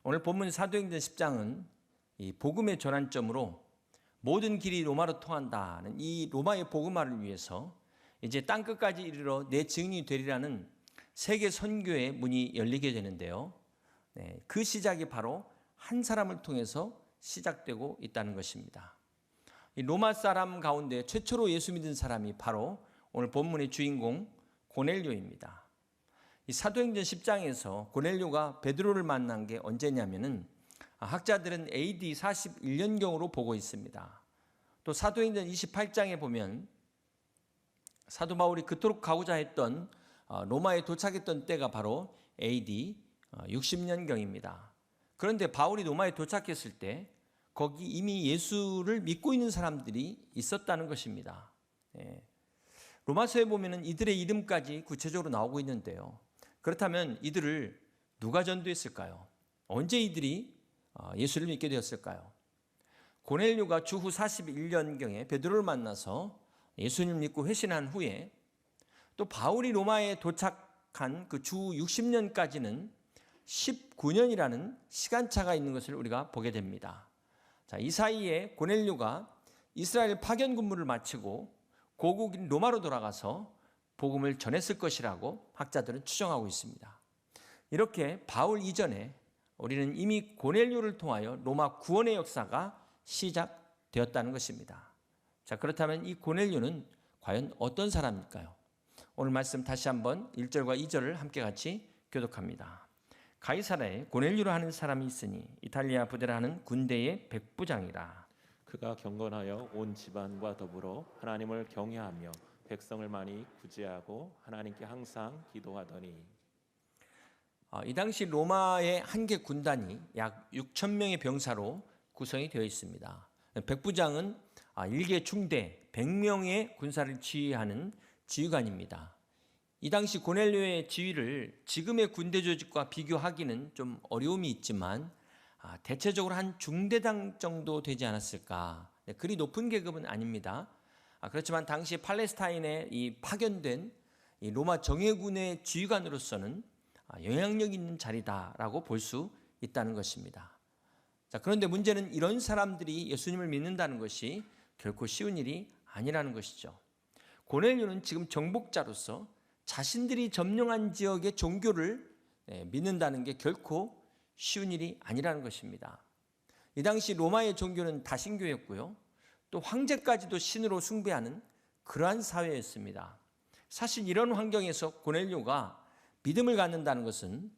오늘 본문 사도행전 10장은 이 복음의 전환점으로 모든 길이 로마로 통한다는 이 로마의 복음화를 위해서 이제 땅끝까지 이르러 내 증인이 되리라는 세계 선교의 문이 열리게 되는데요. 그 시작이 바로 한 사람을 통해서 시작되고 있다는 것입니다. 이 로마 사람 가운데 최초로 예수 믿은 사람이 바로 오늘 본문의 주인공 고넬료입니다. 이 사도행전 10장에서 고넬료가 베드로를 만난 게 언제냐면은 학자들은 AD 41년경으로 보고 있습니다. 또 사도행전 28장에 보면 사도 바울이 그토록 가고자 했던 로마에 도착했던 때가 바로 AD 60년경입니다. 그런데 바울이 로마에 도착했을 때 거기 이미 예수를 믿고 있는 사람들이 있었다는 것입니다. 로마서에 보면 이들의 이름까지 구체적으로 나오고 있는데요. 그렇다면 이들을 누가 전도했을까요? 언제 이들이 예수를 믿게 되었을까요? 고넬료가 주후 41년경에 베드로를 만나서 예수님을 믿고 회신한 후에 또 바울이 로마에 도착한 그 주 60년까지는 19년이라는 시간차가 있는 것을 우리가 보게 됩니다. 자, 이 사이에 고넬료가 이스라엘 파견 근무를 마치고 고국인 로마로 돌아가서 복음을 전했을 것이라고 학자들은 추정하고 있습니다. 이렇게 바울 이전에 우리는 이미 고넬료를 통하여 로마 구원의 역사가 시작되었다는 것입니다. 자, 그렇다면 이 고넬료는 과연 어떤 사람일까요? 오늘 말씀 다시 한번 1절과 2절을 함께 같이 교독합니다. 가이사라에 고넬료로 하는 사람이 있으니 이탈리아 부대라 하는 군대의 백부장이라. 그가 경건하여 온 집안과 더불어 하나님을 경외하며 백성을 많이 구제하고 하나님께 항상 기도하더니. 이 당시 로마의 한 개 군단이 약 6천 명의 병사로 구성이 되어 있습니다. 백부장은 일개 중대 100명의 군사를 지휘하는 지휘관입니다. 이 당시 고넬료의 지휘를 지금의 군대 조직과 비교하기는 좀 어려움이 있지만 대체적으로 한 중대장 정도 되지 않았을까. 그리 높은 계급은 아닙니다. 그렇지만 당시 팔레스타인에 이 파견된 이 로마 정예군의 지휘관으로서는 영향력 있는 자리다라고 볼 수 있다는 것입니다. 자, 그런데 문제는 이런 사람들이 예수님을 믿는다는 것이 결코 쉬운 일이 아니라는 것이죠. 고넬료는 지금 정복자로서 자신들이 점령한 지역의 종교를 믿는다는 게 결코 쉬운 일이 아니라는 것입니다. 이 당시 로마의 종교는 다신교였고요. 또 황제까지도 신으로 숭배하는 그러한 사회였습니다. 사실 이런 환경에서 고넬료가 믿음을 갖는다는 것은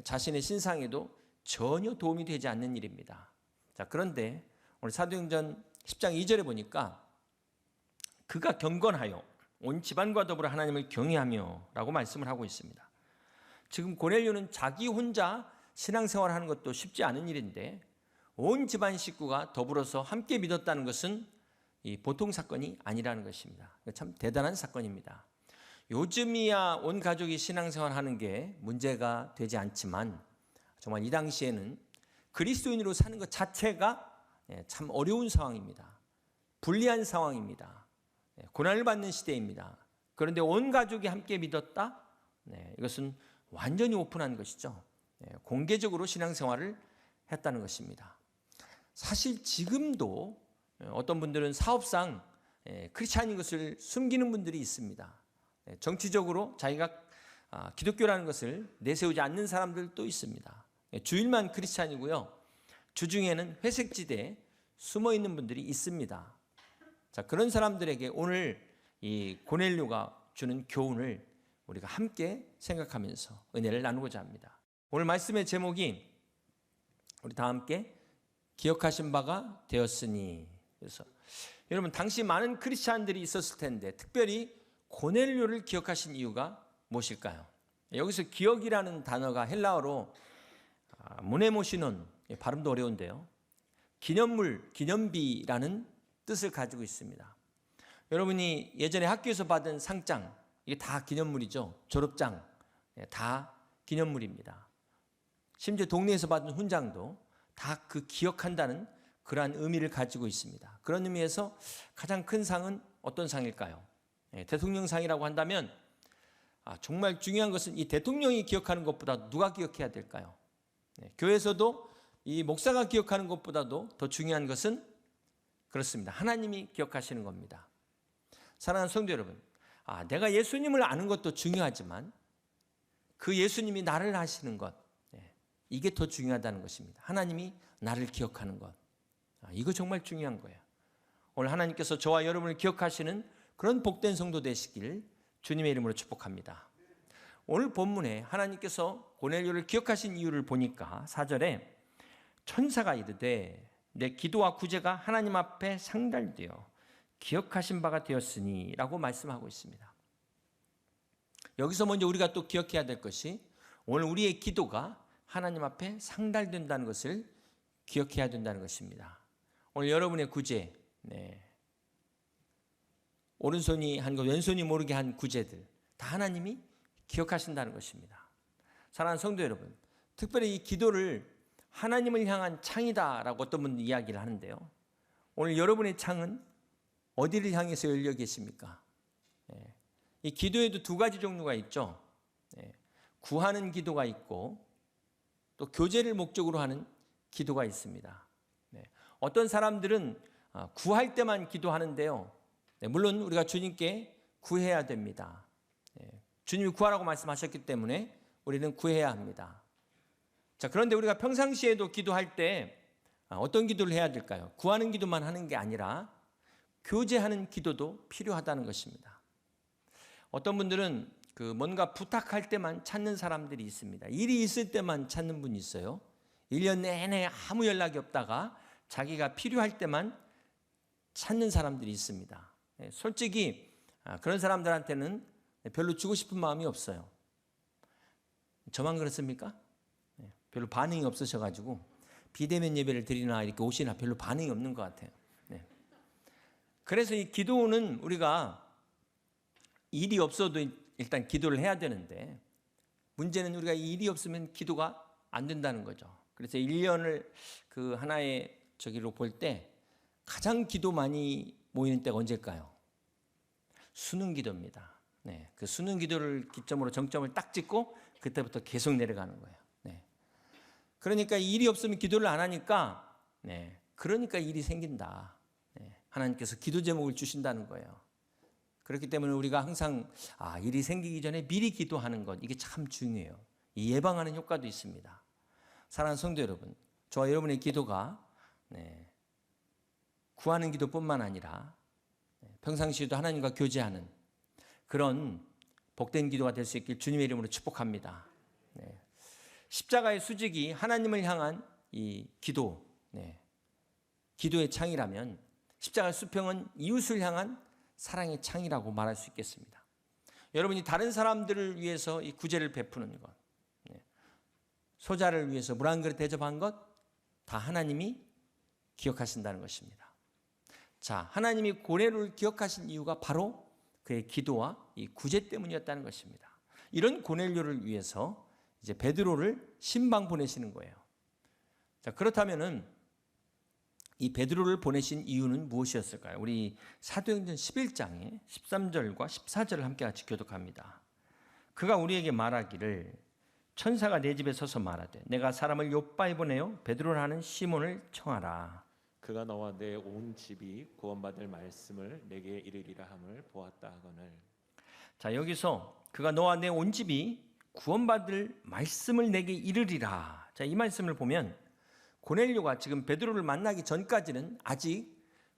자신의 신상에도 전혀 도움이 되지 않는 일입니다. 자, 그런데 오늘 사도행전 10장 2절에 보니까 그가 경건하여 온 집안과 더불어 하나님을 경외하며 라고 말씀을 하고 있습니다. 지금 고넬료는 자기 혼자 신앙생활하는 것도 쉽지 않은 일인데 온 집안 식구가 더불어서 함께 믿었다는 것은 이 보통 사건이 아니라는 것입니다. 참 대단한 사건입니다. 요즘이야 온 가족이 신앙생활하는 게 문제가 되지 않지만 정말 이 당시에는 그리스도인으로 사는 것 자체가 참 어려운 상황입니다. 불리한 상황입니다. 고난을 받는 시대입니다. 그런데 온 가족이 함께 믿었다? 이것은 완전히 오픈한 것이죠. 공개적으로 신앙생활을 했다는 것입니다. 사실 지금도 어떤 분들은 사업상 크리스찬인 것을 숨기는 분들이 있습니다. 정치적으로 자기가 기독교라는 것을 내세우지 않는 사람들도 있습니다. 주일만 크리스찬이고요. 주중에는 회색지대에 숨어 있는 분들이 있습니다. 자, 그런 사람들에게 오늘 이 고넬료가 주는 교훈을 우리가 함께 생각하면서 은혜를 나누고자 합니다. 오늘 말씀의 제목이 우리 다 함께 기억하신 바가 되었으니. 그래서 여러분 당시 많은 크리스찬들이 있었을 텐데 특별히 고넬료를 기억하신 이유가 무엇일까요? 여기서 기억이라는 단어가 헬라어로 모네모시논, 발음도 어려운데요. 기념물, 기념비라는 뜻을 가지고 있습니다. 여러분이 예전에 학교에서 받은 상장, 이게 다 기념물이죠. 졸업장, 다 기념물입니다. 심지어 동네에서 받은 훈장도 다 그 기억한다는 그러한 의미를 가지고 있습니다. 그런 의미에서 가장 큰 상은 어떤 상일까요? 대통령상이라고 한다면 정말 중요한 것은 이 대통령이 기억하는 것보다 누가 기억해야 될까요? 교회에서도 이 목사가 기억하는 것보다도 더 중요한 것은 그렇습니다. 하나님이 기억하시는 겁니다. 사랑하는 성도 여러분, 내가 예수님을 아는 것도 중요하지만 그 예수님이 나를 아시는 것, 이게 더 중요하다는 것입니다. 하나님이 나를 기억하는 것, 이거 정말 중요한 거예요. 오늘 하나님께서 저와 여러분을 기억하시는 그런 복된 성도 되시길 주님의 이름으로 축복합니다. 오늘 본문에 하나님께서 고넬료를 기억하신 이유를 보니까 4절에 천사가 이르되 내 기도와 구제가 하나님 앞에 상달되어 기억하신 바가 되었으니 라고 말씀하고 있습니다. 여기서 먼저 우리가 또 기억해야 될 것이 오늘 우리의 기도가 하나님 앞에 상달된다는 것을 기억해야 된다는 것입니다. 오늘 여러분의 구제, 오른손이 한 것, 왼손이 모르게 한 구제들 다 하나님이 기억하신다는 것입니다. 사랑하는 성도 여러분, 특별히 이 기도를 하나님을 향한 창이다라고 어떤 분은 이야기를 하는데요. 오늘 여러분의 창은 어디를 향해서 열려 계십니까? 이 기도에도 두 가지 종류가 있죠. 구하는 기도가 있고 또 교제를 목적으로 하는 기도가 있습니다. 어떤 사람들은 구할 때만 기도하는데요. 물론 우리가 주님께 구해야 됩니다. 주님이 구하라고 말씀하셨기 때문에 우리는 구해야 합니다. 자, 그런데 우리가 평상시에도 기도할 때 어떤 기도를 해야 될까요? 구하는 기도만 하는 게 아니라 교제하는 기도도 필요하다는 것입니다. 어떤 분들은 뭔가 부탁할 때만 찾는 사람들이 있습니다. 일이 있을 때만 찾는 분이 있어요. 1년 내내 아무 연락이 없다가 자기가 필요할 때만 찾는 사람들이 있습니다. 솔직히 그런 사람들한테는 별로 주고 싶은 마음이 없어요. 저만 그렇습니까? 별로 반응이 없으셔가지고 비대면 예배를 드리나 이렇게 오시나 별로 반응이 없는 것 같아요. 그래서 이 기도는 우리가 일이 없어도 일단 기도를 해야 되는데 문제는 우리가 일이 없으면 기도가 안 된다는 거죠. 그래서 1년을 그 하나의 저기로 볼 때 가장 기도 많이 모이는 때가 언제일까요? 수능 기도입니다. 그 수능 기도를 기점으로 정점을 딱 찍고 그때부터 계속 내려가는 거예요. 그러니까 일이 없으면 기도를 안 하니까 그러니까 일이 생긴다. 하나님께서 기도 제목을 주신다는 거예요. 그렇기 때문에 우리가 항상 일이 생기기 전에 미리 기도하는 것, 이게 참 중요해요. 이 예방하는 효과도 있습니다. 사랑하는 성도 여러분, 저와 여러분의 기도가 구하는 기도뿐만 아니라 평상시에도 하나님과 교제하는 그런 복된 기도가 될 수 있길 주님의 이름으로 축복합니다. 십자가의 수직이 하나님을 향한 이 기도, 기도의 창이라면 십자가의 수평은 이웃을 향한 사랑의 창이라고 말할 수 있겠습니다. 여러분이 다른 사람들을 위해서 이 구제를 베푸는 것, 소자를 위해서 물 한 그릇 대접한 것, 다 하나님이 기억하신다는 것입니다. 자, 하나님이 고넬료를 기억하신 이유가 바로 그의 기도와 이 구제 때문이었다는 것입니다. 이런 고넬료를 위해서 이제 베드로를 신방 보내시는 거예요. 자, 그렇다면은 이 베드로를 보내신 이유는 무엇이었을까요? 우리 사도행전 11장에 13절과 14절을 함께 같이 교독합니다. 그가 우리에게 말하기를 천사가 내 집에 서서 말하되 내가 사람을 요바에 보내어 베드로라 하는 시몬을 청하라. 그가 너와 내 온 집이 구원받을 말씀을 내게 이르리라 함을 보았다 하거늘. 자, 여기서 그가 너와 내 온 집이 구원받을 말씀을 내게 이르리라. 자, 이 말씀을 보면 고넬료가 지금 베드로를 만나기 전까지는 아직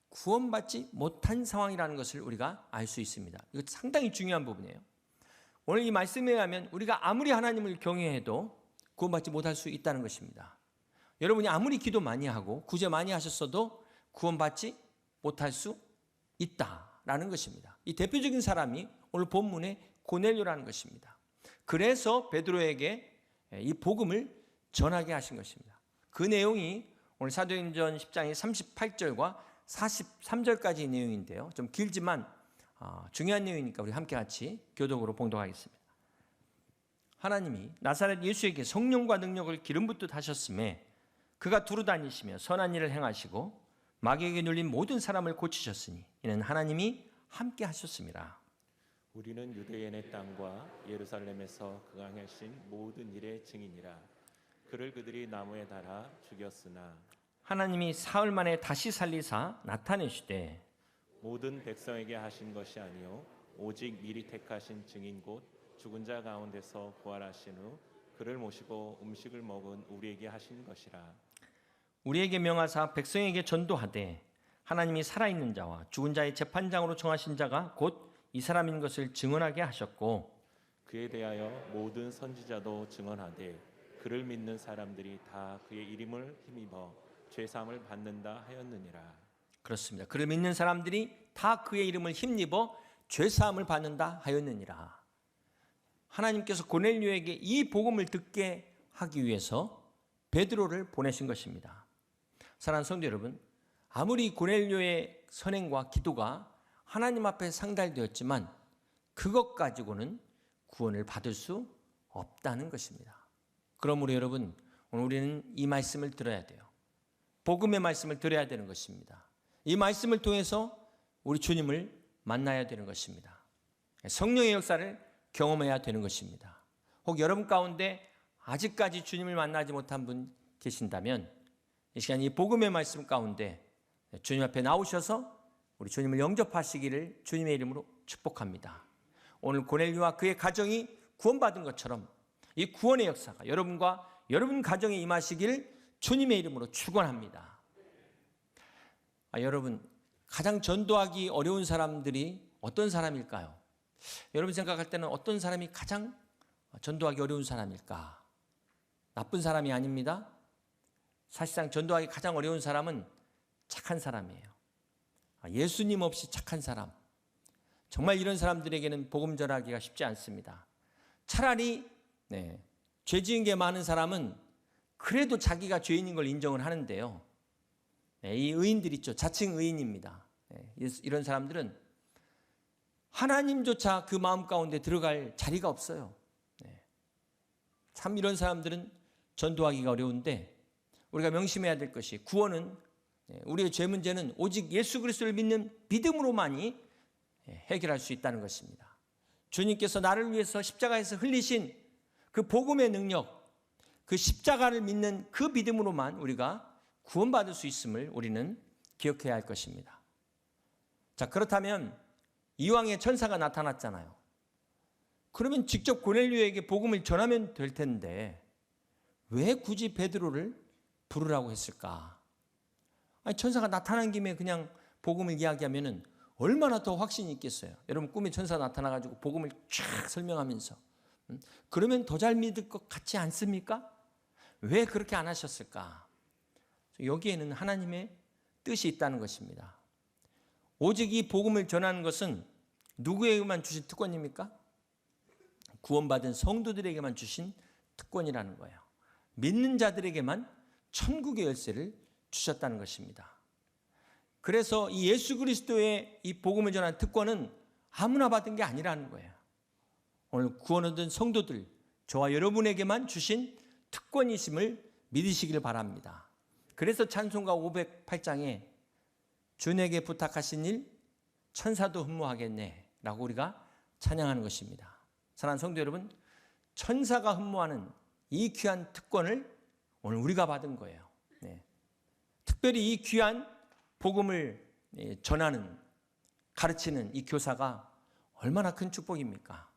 구원받지 못한 상황이라는 것을 우리가 알 수 있습니다. 이거 상당히 중요한 부분이에요. 오늘 이 말씀에 의하면 우리가 아무리 하나님을 경외해도 구원받지 못할 수 있다는 것입니다. 여러분이 아무리 기도 많이 하고 구제 많이 하셨어도 구원받지 못할 수 있다라는 것입니다. 이 대표적인 사람이 오늘 본문의 고넬료라는 것입니다. 그래서 베드로에게 이 복음을 전하게 하신 것입니다. 그 내용이 오늘 사도행전 10장의 38절과 43절까지의 내용인데요. 좀 길지만 중요한 내용이니까 우리 함께 같이 교독으로 봉독하겠습니다. 하나님이 나사렛 예수에게 성령과 능력을 기름 붓듯 하셨음에 그가 두루 다니시며 선한 일을 행하시고 마귀에게 눌린 모든 사람을 고치셨으니 이는 하나님이 함께 하셨습니다. 우리는 유대인의 땅과 예루살렘에서 그가 행하신 모든 일의 증인이라. 그를 그들이 나무에 달아 죽였으나 하나님이 사흘 만에 다시 살리사 나타내시되 모든 백성에게 하신 것이 아니요 오직 미리 택하신 증인 곧 죽은 자 가운데서 부활하신 후 그를 모시고 음식을 먹은 우리에게 하신 것이라. 우리에게 명하사 백성에게 전도하되 하나님이 살아있는 자와 죽은 자의 재판장으로 정하신 자가 곧 이 사람인 것을 증언하게 하셨고 그에 대하여 모든 선지자도 증언하되 그를 믿는 사람들이 다 그의 이름을 힘입어 죄 사함을 받는다 하였느니라. 그렇습니다. 그를 믿는 사람들이 다 그의 이름을 힘입어 죄 사함을 받는다 하였느니라. 하나님께서 고넬료에게 이 복음을 듣게 하기 위해서 베드로를 보내신 것입니다. 사랑하는 성도 여러분, 아무리 고넬료의 선행과 기도가 하나님 앞에 상달되었지만 그것 가지고는 구원을 받을 수 없다는 것입니다. 그러므로 여러분, 오늘 우리는 이 말씀을 들어야 돼요. 복음의 말씀을 들어야 되는 것입니다. 이 말씀을 통해서 우리 주님을 만나야 되는 것입니다. 성령의 역사를 경험해야 되는 것입니다. 혹 여러분 가운데 아직까지 주님을 만나지 못한 분 계신다면 이 시간 이 복음의 말씀 가운데 주님 앞에 나오셔서 우리 주님을 영접하시기를 주님의 이름으로 축복합니다. 오늘 고넬료와 그의 가정이 구원받은 것처럼 이 구원의 역사가 여러분과 여러분 가정에 임하시기를 주님의 이름으로 축원합니다. 여러분, 가장 전도하기 어려운 사람들이 어떤 사람일까요? 여러분 생각할 때는 어떤 사람이 가장 전도하기 어려운 사람일까? 나쁜 사람이 아닙니다. 사실상 전도하기 가장 어려운 사람은 착한 사람이에요. 예수님 없이 착한 사람, 정말 이런 사람들에게는 복음 전하기가 쉽지 않습니다. 차라리 죄 지은 게 많은 사람은 그래도 자기가 죄인인 걸 인정을 하는데요. 이 의인들 있죠. 자칭 의인입니다. 이런 사람들은 하나님조차 그 마음 가운데 들어갈 자리가 없어요. 참 이런 사람들은 전도하기가 어려운데 우리가 명심해야 될 것이 구원은 우리의 죄 문제는 오직 예수 그리스도를 믿는 믿음으로만이 해결할 수 있다는 것입니다. 주님께서 나를 위해서 십자가에서 흘리신 그 복음의 능력, 그 십자가를 믿는 그 믿음으로만 우리가 구원받을 수 있음을 우리는 기억해야 할 것입니다. 자, 그렇다면 이왕에 천사가 나타났잖아요. 그러면 직접 고넬료에게 복음을 전하면 될 텐데 왜 굳이 베드로를 부르라고 했을까? 아니, 천사가 나타난 김에 그냥 복음을 이야기하면 얼마나 더 확신이 있겠어요. 여러분 꿈에 천사 나타나가지고 복음을 쫙 설명하면서 그러면 더 잘 믿을 것 같지 않습니까? 왜 그렇게 안 하셨을까? 여기에는 하나님의 뜻이 있다는 것입니다. 오직 이 복음을 전하는 것은 누구에게만 주신 특권입니까? 구원받은 성도들에게만 주신 특권이라는 거예요. 믿는 자들에게만 천국의 열쇠를 주셨다는 것입니다. 그래서 이 예수 그리스도의 이 복음을 전하는 특권은 아무나 받은 게 아니라는 거예요. 오늘 구원 얻은 성도들, 저와 여러분에게만 주신 특권이심을 믿으시길 바랍니다. 그래서 찬송가 508장에 주에게 부탁하신 일 천사도 흠모하겠네 라고 우리가 찬양하는 것입니다. 사랑하는 성도 여러분, 천사가 흠모하는 이 귀한 특권을 오늘 우리가 받은 거예요. 특별히 이 귀한 복음을 전하는, 가르치는 이 교사가 얼마나 큰 축복입니까?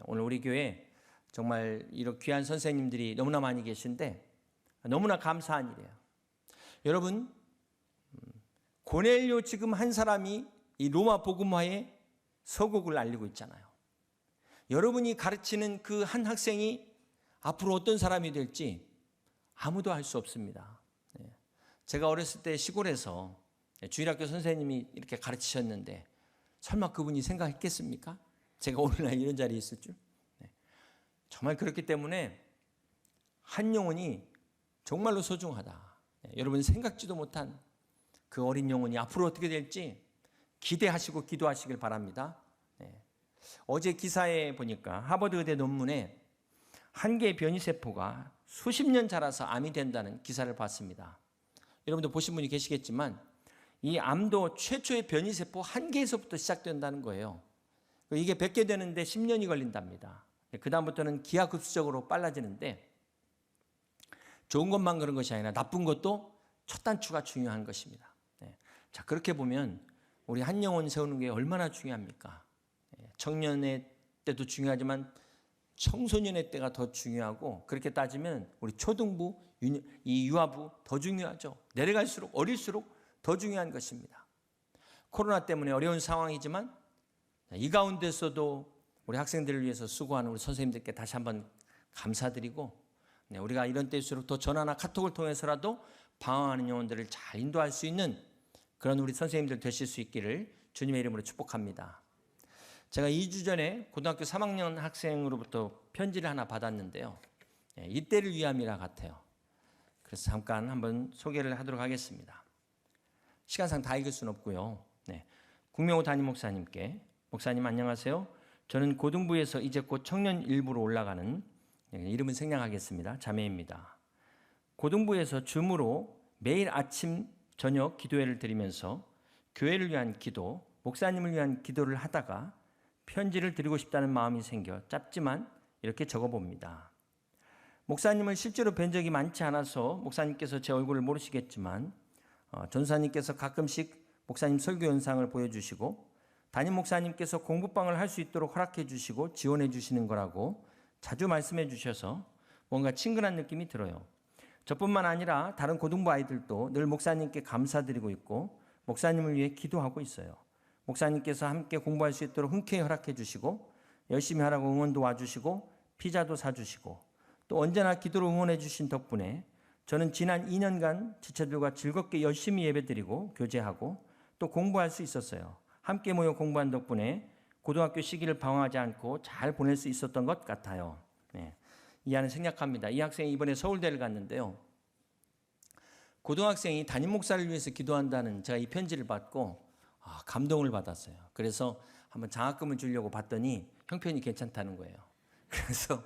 오늘 우리 교회에 정말 이런 귀한 선생님들이 너무나 많이 계신데 너무나 감사한 일이에요. 여러분, 고넬료 지금 한 사람이 이 로마 복음화의 서곡을 알리고 있잖아요. 여러분이 가르치는 그 한 학생이 앞으로 어떤 사람이 될지 아무도 알 수 없습니다. 제가 어렸을 때 시골에서 주일학교 선생님이 이렇게 가르치셨는데 설마 그분이 생각했겠습니까? 제가 오늘날 이런 자리에 있을 줄? 정말 그렇기 때문에 한 영혼이 정말로 소중하다. 여러분 생각지도 못한 그 어린 영혼이 앞으로 어떻게 될지 기대하시고 기도하시길 바랍니다. 어제 기사에 보니까 하버드 의대 논문에 한 개의 변이세포가 수십 년 자라서 암이 된다는 기사를 봤습니다. 여러분도 보신 분이 계시겠지만 이 암도 최초의 변이세포 한 개에서부터 시작된다는 거예요. 이게 100개 되는데 10년이 걸린답니다. 그 다음부터는 기하급수적으로 빨라지는데 좋은 것만 그런 것이 아니라 나쁜 것도 첫 단추가 중요한 것입니다. 자, 그렇게 보면 우리 한 영혼 세우는 게 얼마나 중요합니까? 청년의 때도 중요하지만 청소년의 때가 더 중요하고, 그렇게 따지면 우리 초등부, 이 유아부 더 중요하죠. 내려갈수록 어릴수록 더 중요한 것입니다. 코로나 때문에 어려운 상황이지만 이 가운데서도 우리 학생들을 위해서 수고하는 우리 선생님들께 다시 한번 감사드리고, 우리가 이런 때일수록 더 전화나 카톡을 통해서라도 방황하는 영혼들을 잘 인도할 수 있는 그런 우리 선생님들 되실 수 있기를 주님의 이름으로 축복합니다. 제가 2주 전에 고등학교 3학년 학생으로부터 편지를 하나 받았는데요. 이때를 위함이라 같아요. 그래서 잠깐 한번 소개를 하도록 하겠습니다. 시간상 다 읽을 수는 없고요. 국명호 담임 목사님께, 목사님 안녕하세요. 저는 고등부에서 이제 곧 청년 일부로 올라가는, 이름은 생략하겠습니다, 자매입니다. 고등부에서 줌으로 매일 아침 저녁 기도회를 드리면서 교회를 위한 기도, 목사님을 위한 기도를 하다가 편지를 드리고 싶다는 마음이 생겨 짧지만 이렇게 적어봅니다. 목사님을 실제로 뵌 적이 많지 않아서 목사님께서 제 얼굴을 모르시겠지만 전사님께서 가끔씩 목사님 설교 영상을 보여주시고 담임 목사님께서 공부방을 할 수 있도록 허락해 주시고 지원해 주시는 거라고 자주 말씀해 주셔서 뭔가 친근한 느낌이 들어요. 저뿐만 아니라 다른 고등부 아이들도 늘 목사님께 감사드리고 있고 목사님을 위해 기도하고 있어요. 목사님께서 함께 공부할 수 있도록 흔쾌히 허락해 주시고 열심히 하라고 응원도 와주시고 피자도 사주시고 또 언제나 기도로 응원해 주신 덕분에 저는 지난 2년간 지체들과 즐겁게 열심히 예배드리고 교제하고 또 공부할 수 있었어요. 함께 모여 공부한 덕분에 고등학교 시기를 방황하지 않고 잘 보낼 수 있었던 것 같아요. 이 안은 생략합니다. 이 학생이 이번에 서울대를 갔는데요. 고등학생이 담임 목사를 위해서 기도한다는 제가 이 편지를 받고 감동을 받았어요. 그래서 한번 장학금을 주려고 봤더니 형편이 괜찮다는 거예요. 그래서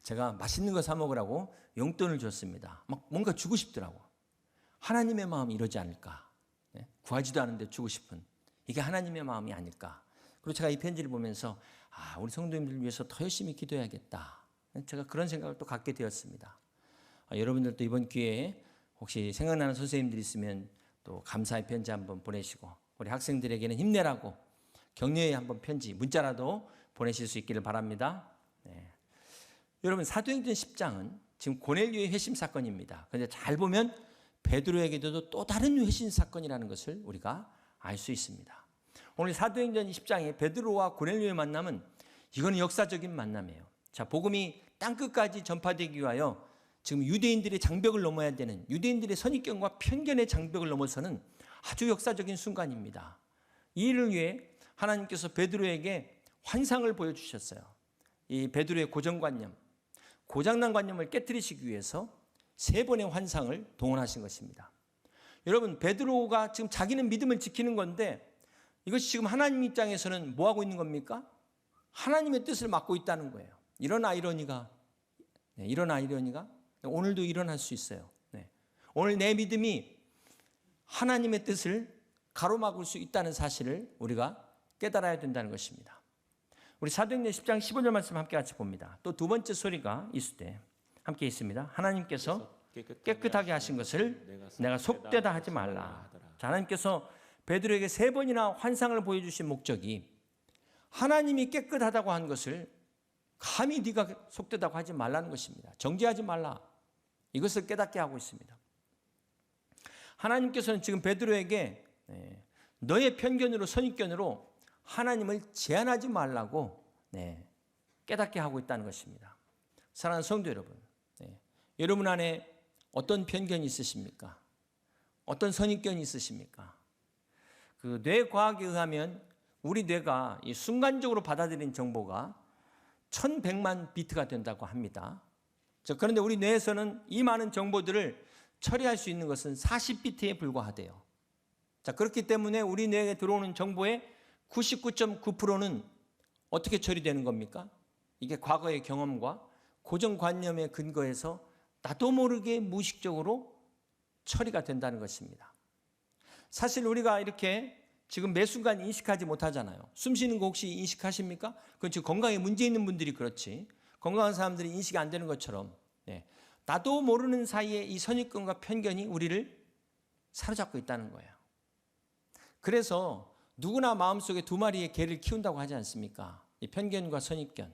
제가 맛있는 거 사 먹으라고 용돈을 줬습니다. 막 뭔가 주고 싶더라고. 하나님의 마음이 이러지 않을까? 구하지도 않은데 주고 싶은 이게 하나님의 마음이 아닐까? 그리고 제가 이 편지를 보면서 우리 성도님들 위해서 더 열심히 기도해야겠다. 제가 그런 생각을 또 갖게 되었습니다. 여러분들도 이번 기회에 혹시 생각나는 선생님들 있으면 또 감사의 편지 한번 보내시고 우리 학생들에게는 힘내라고 격려의 한번 편지 문자라도 보내실 수 있기를 바랍니다. 여러분 사도행전 10장은 지금 고넬료의 회심 사건입니다. 그런데 잘 보면 베드로에게도 또 다른 회심 사건이라는 것을 우리가 알 수 있습니다. 오늘 사도행전 10장에 베드로와 고넬료의 만남은 이거는 역사적인 만남이에요. 자, 복음이 땅끝까지 전파되기 위하여 지금 유대인들의 장벽을 넘어야 되는 유대인들의 선입견과 편견의 장벽을 넘어서는 아주 역사적인 순간입니다. 이 일을 위해 하나님께서 베드로에게 환상을 보여주셨어요. 이 베드로의 고정관념, 고장난 관념을 깨뜨리시기 위해서 3번의 환상을 동원하신 것입니다. 여러분, 베드로가 지금 자기는 믿음을 지키는 건데 이것이 지금 하나님 입장에서는 뭐 하고 있는 겁니까? 하나님의 뜻을 맡고 있다는 거예요. 이런 아이러니가 오늘도 일어날 수 있어요. 오늘 내 믿음이 하나님의 뜻을 가로막을 수 있다는 사실을 우리가 깨달아야 된다는 것입니다. 우리 사도행전 10장 15절 말씀 함께 같이 봅니다. 또 두 번째 소리가 있을 때 함께 있습니다. 하나님께서 깨끗하게 하신 것을 내가 속되다 하지 말라. 자, 하나님께서 베드로에게 3번이나 환상을 보여주신 목적이 하나님이 깨끗하다고 한 것을 감히 네가 속되다고 하지 말라는 것입니다. 정죄하지 말라. 이것을 깨닫게 하고 있습니다. 하나님께서는 지금 베드로에게 너의 편견으로 선입견으로 하나님을 제한하지 말라고 깨닫게 하고 있다는 것입니다. 사랑하는 성도 여러분, 여러분 안에 어떤 편견이 있으십니까? 어떤 선입견이 있으십니까? 그 뇌과학에 의하면 우리 뇌가 이 순간적으로 받아들인 정보가 1100만 비트가 된다고 합니다. 그런데 우리 뇌에서는 이 많은 정보들을 처리할 수 있는 것은 40비트에 불과하대요. 자, 그렇기 때문에 우리 뇌에 들어오는 정보의 99.9%는 어떻게 처리되는 겁니까? 이게 과거의 경험과 고정관념에 근거해서 나도 모르게 무의식적으로 처리가 된다는 것입니다. 사실 우리가 이렇게 지금 매 순간 인식하지 못하잖아요. 숨 쉬는 거 혹시 인식하십니까? 그건 지금 건강에 문제 있는 분들이 그렇지 건강한 사람들이 인식이 안 되는 것처럼 나도 모르는 사이에 이 선입견과 편견이 우리를 사로잡고 있다는 거예요. 그래서 누구나 마음속에 두 마리의 개를 키운다고 하지 않습니까? 이 편견과 선입견.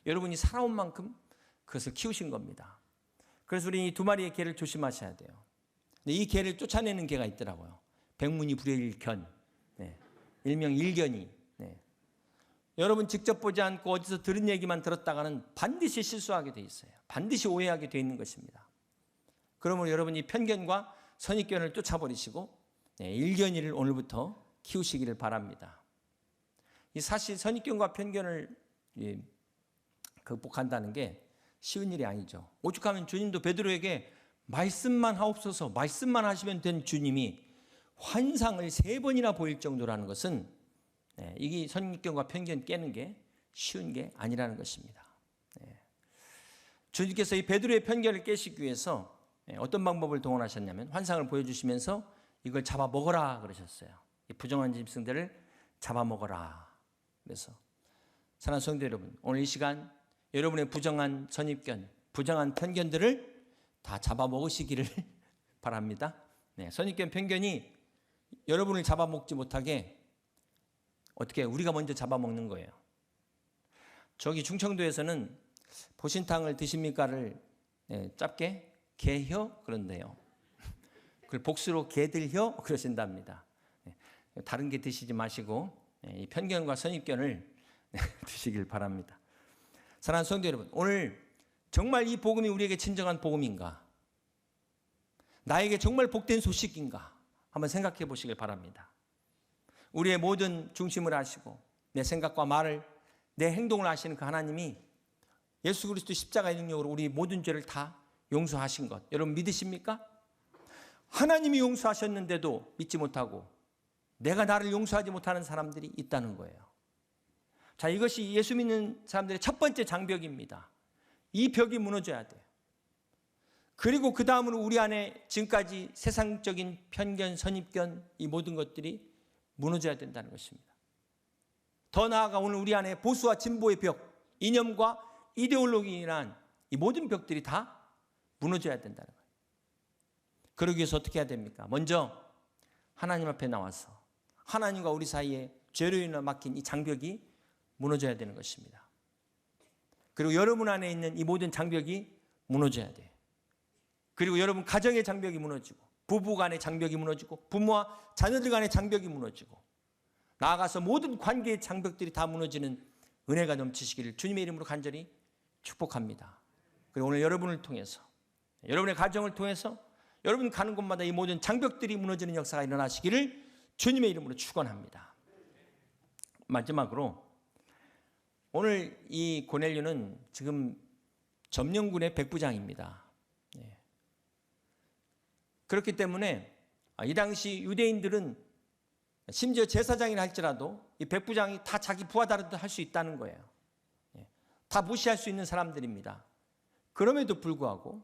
여러분이 살아온 만큼 그것을 키우신 겁니다. 그래서 우리 이 두 마리의 개를 조심하셔야 돼요. 근데 이 개를 쫓아내는 개가 있더라고요. 백문이 불여일견. 일명 일견이. 여러분 직접 보지 않고 어디서 들은 얘기만 들었다가는 반드시 실수하게 돼 있어요. 반드시 오해하게 돼 있는 것입니다. 그러므로 여러분이 편견과 선입견을 쫓아버리시고 일견이를 오늘부터 키우시기를 바랍니다. 이 사실 선입견과 편견을 극복한다는 게 쉬운 일이 아니죠. 오죽하면 주님도 베드로에게 말씀만 하옵소서, 말씀만 하시면 된 주님이 환상을 3번이나 보일 정도라는 것은 이게 선입견과 편견 깨는 게 쉬운 게 아니라는 것입니다. 주님께서 이 베드로의 편견을 깨시기 위해서 어떤 방법을 동원하셨냐면 환상을 보여주시면서 이걸 잡아먹어라 그러셨어요. 이 부정한 짐승들을 잡아먹어라. 그래서 사랑하는 성도 여러분, 오늘 이 시간 여러분의 부정한 선입견, 부정한 편견들을 다 잡아먹으시기를 바랍니다. 선입견, 편견이 여러분을 잡아먹지 못하게 어떻게 우리가 먼저 잡아먹는 거예요. 저기 충청도에서는 보신탕을 드십니까를 짧게 개혀 그런데요. 그걸 복수로 개들혀 그러신답니다. 다른 게 드시지 마시고 이 편견과 선입견을 드시길 바랍니다. 사랑하는 성도 여러분, 오늘 정말 이 복음이 우리에게 진정한 복음인가? 나에게 정말 복된 소식인가? 한번 생각해 보시길 바랍니다. 우리의 모든 중심을 아시고 내 생각과 말을, 내 행동을 아시는 그 하나님이 예수 그리스도 십자가의 능력으로 우리 모든 죄를 다 용서하신 것 여러분 믿으십니까? 하나님이 용서하셨는데도 믿지 못하고 내가 나를 용서하지 못하는 사람들이 있다는 거예요. 자, 이것이 예수 믿는 사람들의 첫 번째 장벽입니다. 이 벽이 무너져야 돼요. 그리고 그 다음으로 우리 안에 지금까지 세상적인 편견, 선입견 이 모든 것들이 무너져야 된다는 것입니다. 더 나아가 오늘 우리 안에 보수와 진보의 벽, 이념과 이데올로기란 이 모든 벽들이 다 무너져야 된다는 거예요. 그러기 위해서 어떻게 해야 됩니까? 먼저 하나님 앞에 나와서 하나님과 우리 사이에 죄로 인해 막힌 이 장벽이 무너져야 되는 것입니다. 그리고 여러분 안에 있는 이 모든 장벽이 무너져야 돼요. 그리고 여러분 가정의 장벽이 무너지고 부부 간의 장벽이 무너지고 부모와 자녀들 간의 장벽이 무너지고 나아가서 모든 관계의 장벽들이 다 무너지는 은혜가 넘치시기를 주님의 이름으로 간절히 축복합니다. 그리고 오늘 여러분을 통해서 여러분의 가정을 통해서 여러분 가는 곳마다 이 모든 장벽들이 무너지는 역사가 일어나시기를 주님의 이름으로 축원합니다. 마지막으로 오늘 이 고넬료는 지금 점령군의 백부장입니다. 그렇기 때문에 이 당시 유대인들은 심지어 제사장이라 할지라도 이 백부장이 다 자기 부하다라도 할 수 있다는 거예요. 다 무시할 수 있는 사람들입니다. 그럼에도 불구하고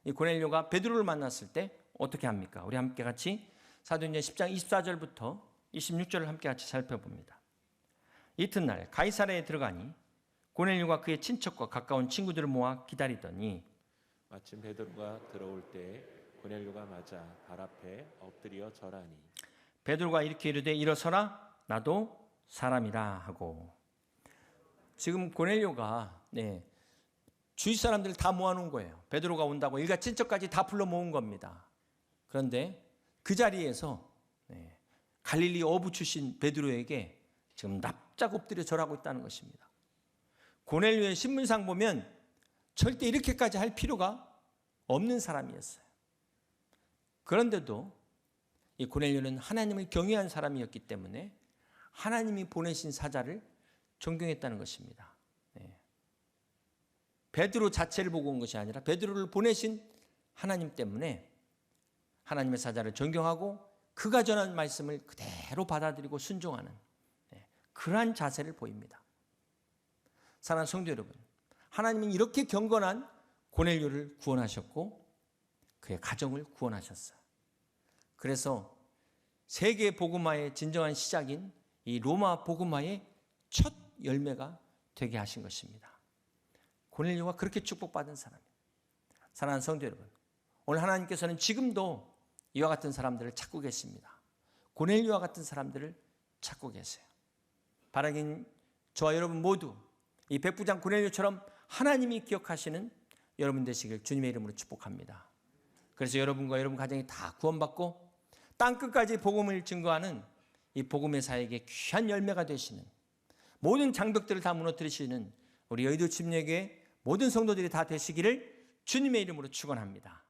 이 고넬료가 베드로를 만났을 때 어떻게 합니까? 우리 함께 같이 사도행전 10장 24절부터 26절을 함께 같이 살펴봅니다. 이튿날 가이사랴에 들어가니 고넬료가 그의 친척과 가까운 친구들을 모아 기다리더니 마침 베드로가 들어올 때 고넬료가 맞아 발 앞에 엎드려 절하니 베드로가 이렇게 이르되 일어서라 나도 사람이라 하고. 지금 고넬료가 주위 사람들을 다 모아놓은 거예요. 베드로가 온다고 일가 친척까지 다 불러 모은 겁니다. 그런데 그 자리에서 갈릴리 어부 출신 베드로에게 지금 납작 엎드려 절하고 있다는 것입니다. 고넬료의 신문상 보면 절대 이렇게까지 할 필요가 없는 사람이었어요. 그런데도 이 고넬료는 하나님을 경외한 사람이었기 때문에 하나님이 보내신 사자를 존경했다는 것입니다. 베드로 자체를 보고 온 것이 아니라 베드로를 보내신 하나님 때문에 하나님의 사자를 존경하고 그가 전한 말씀을 그대로 받아들이고 순종하는 그러한 자세를 보입니다. 사랑하는 성도 여러분, 하나님은 이렇게 경건한 고넬료를 구원하셨고 그의 가정을 구원하셨어요. 그래서 세계 복음화의 진정한 시작인 이 로마 복음화의 첫 열매가 되게 하신 것입니다. 고넬료가 그렇게 축복받은 사람이에요. 사랑하는 성도 여러분, 오늘 하나님께서는 지금도 이와 같은 사람들을 찾고 계십니다. 고넬료와 같은 사람들을 찾고 계세요. 바라긴 저와 여러분 모두 이 백부장 고넬료처럼 하나님이 기억하시는 여러분 되시길 주님의 이름으로 축복합니다. 그래서 여러분과 여러분 가정이 다 구원받고 땅끝까지 복음을 증거하는 이 복음의 사역의 귀한 열매가 되시는, 모든 장벽들을 다 무너뜨리시는 우리 여의도 침례교회 모든 성도들이 다 되시기를 주님의 이름으로 축원합니다.